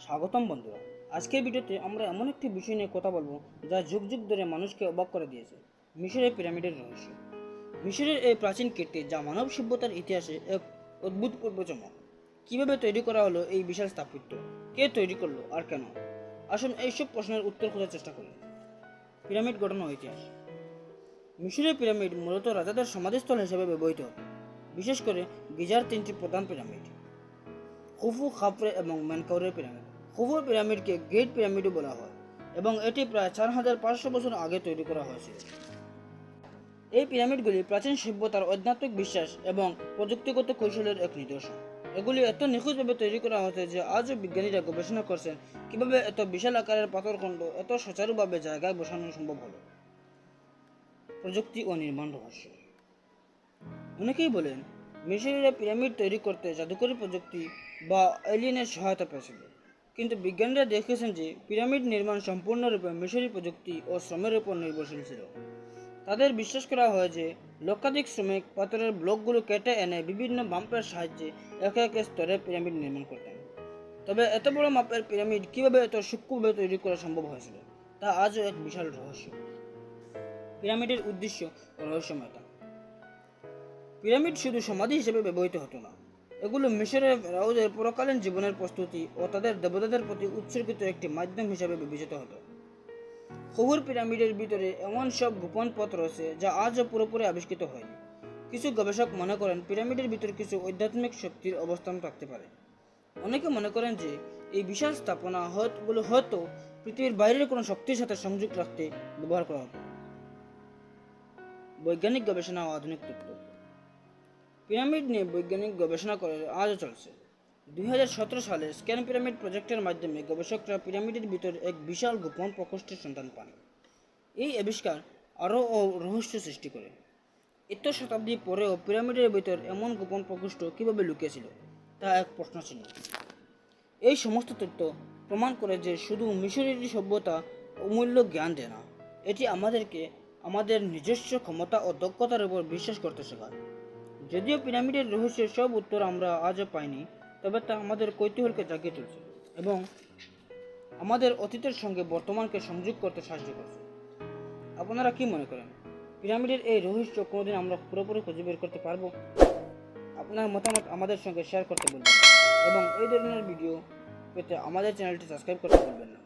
স্বাগতম বন্ধুরা। আজকের ভিডিওতে আমরা এমন একটি বিষয় নিয়ে কথা বলবো যা যুগ যুগ ধরে মানুষকে অবাক করে দিয়েছে, মিশরের পিরামিডের রহস্য। মিশরের এই প্রাচীন কীর্তি যা মানব সভ্যতার ইতিহাসে এক অদ্ভুতপূর্ব চমক। কীভাবে তৈরি করা হলো এই বিশাল স্থাপত্য, কে তৈরি করলো আর কেন? আসুন এইসব প্রশ্নের উত্তর খোঁজার চেষ্টা করি। পিরামিড গঠন ও ইতিহাস। মিশরের পিরামিড মূলত রাজাদের সমাধিস্থল হিসেবে ব্যবহৃত হতো, বিশেষ করে গিজার তিনটি প্রধান পিরামিড, খুফু, খাফরে এবং মেনকাউরের পিরামিড। খুফুর পিরামিডকে গ্রেট পিরামিডও বলা হয় এবং এটি প্রায় 4500 বছর আগে তৈরি করা হয়েছিল। এই পিরামিডগুলি প্রাচীন সভ্যতার আধ্যাত্মিক বিশ্বাস এবং প্রযুক্তিগত কৌশলের এক নিদর্শন। এগুলি এত নিখুঁতভাবে তৈরি করা হয়েছে যে আজও বিজ্ঞানীরা গবেষণা করছেন কিভাবে এত বিশাল আকারের পাথরখণ্ড এত সুচারুভাবে জায়গায় বসানো সম্ভব হলো। প্রযুক্তি ও নির্মাণ রহস্য। অনেকেই বলেন মিশরীয়রা পিরামিড তৈরি করতে জাদুকরী প্রযুক্তি বা এলিয়েনের সহায়তা পেয়েছিল, কিন্তু বিজ্ঞানীরা দেখেছেন যে পিরামিড নির্মাণ সম্পূর্ণরূপে মিশরী প্রযুক্তি ও শ্রমের উপর নির্ভরশীল ছিল। তাদের বিশ্বাস করা হয় যে লক্ষাধিক শ্রমিক পাথরের ব্লকগুলো কেটে এনে বিভিন্ন বাম্পের সাহায্যে একে একে স্তরে পিরামিড নির্মাণ করতেন। তবে এত বড় মাপের পিরামিড কীভাবে এত সূক্ষ্মভাবে তৈরি করা সম্ভব হয়েছিল তা আজও এক বিশাল রহস্য। পিরামিডের উদ্দেশ্য ও রহস্যময়তা। পিরামিড শুধু সমাধি হিসেবে ব্যবহৃত হতো না, এগুলো মিশরের ফেরাওদের পরকালীন জীবনের প্রস্তুতি ও তাদের দেবতাদের প্রতি উৎসর্গিত একটি মাধ্যম হিসেবে বিবেচিত হতো। খুফুর পিরামিডের ভিতরে এমন সব গোপন পথ রয়েছে যা আজও পুরোপুরি আবিষ্কৃত হয়নি। কিছু গবেষক মনে করেন পিরামিডের ভিতরে কিছু আধ্যাত্মিক শক্তির অবস্থান থাকতে পারে। অনেকে মনে করেন যে এই বিশাল স্থাপনাগুলো হয়তো পৃথিবীর বাইরের কোনো শক্তির সাথে সংযোগ রাখতে ব্যবহার করা হতো। বৈজ্ঞানিক গবেষণা ও আধুনিক তত্ত্ব। পিরামিড নিয়ে বৈজ্ঞানিক গবেষণা করে আজও চলছে। 2017 সালে স্ক্যান পিরামিড প্রজেক্টের মাধ্যমে গবেষকরা পিরামিডের ভিতর এক বিশাল গোপন প্রকোষ্ঠের সন্ধান পান। এই আবিষ্কার আরও রহস্য সৃষ্টি করে। এত শতাব্দী পরেও পিরামিডের ভিতর এমন গোপন প্রকোষ্ঠ কীভাবে লুকিয়েছিল তা এক প্রশ্নচিহ্ন। এই সমস্ত তথ্য প্রমাণ করে যে শুধু মিশরীয় সভ্যতা অমূল্য জ্ঞান দেয় না, এটি আমাদেরকে আমাদের নিজস্ব ক্ষমতা ও দক্ষতার উপর বিশ্বাস করতে শেখায়। যদিও পিরামিডের রহস্যের সব উত্তর আমরা আজও পাইনি, তবে তা আমাদের কৌতূহলকে জাগিয়ে তুলছে এবং আমাদের অতীতের সঙ্গে বর্তমানকে সংযোগ করতে সাহায্য করছে। আপনারা কি মনে করেন, পিরামিডের এই রহস্য কোনোদিন আমরা পুরোপুরি খুঁজে বের করতে পারবো? আপনার মতামত আমাদের সঙ্গে শেয়ার করতে বলবেন এবং এই ধরনের ভিডিও পেতে আমাদের চ্যানেলটি সাবস্ক্রাইব করতে ভুলবেন না।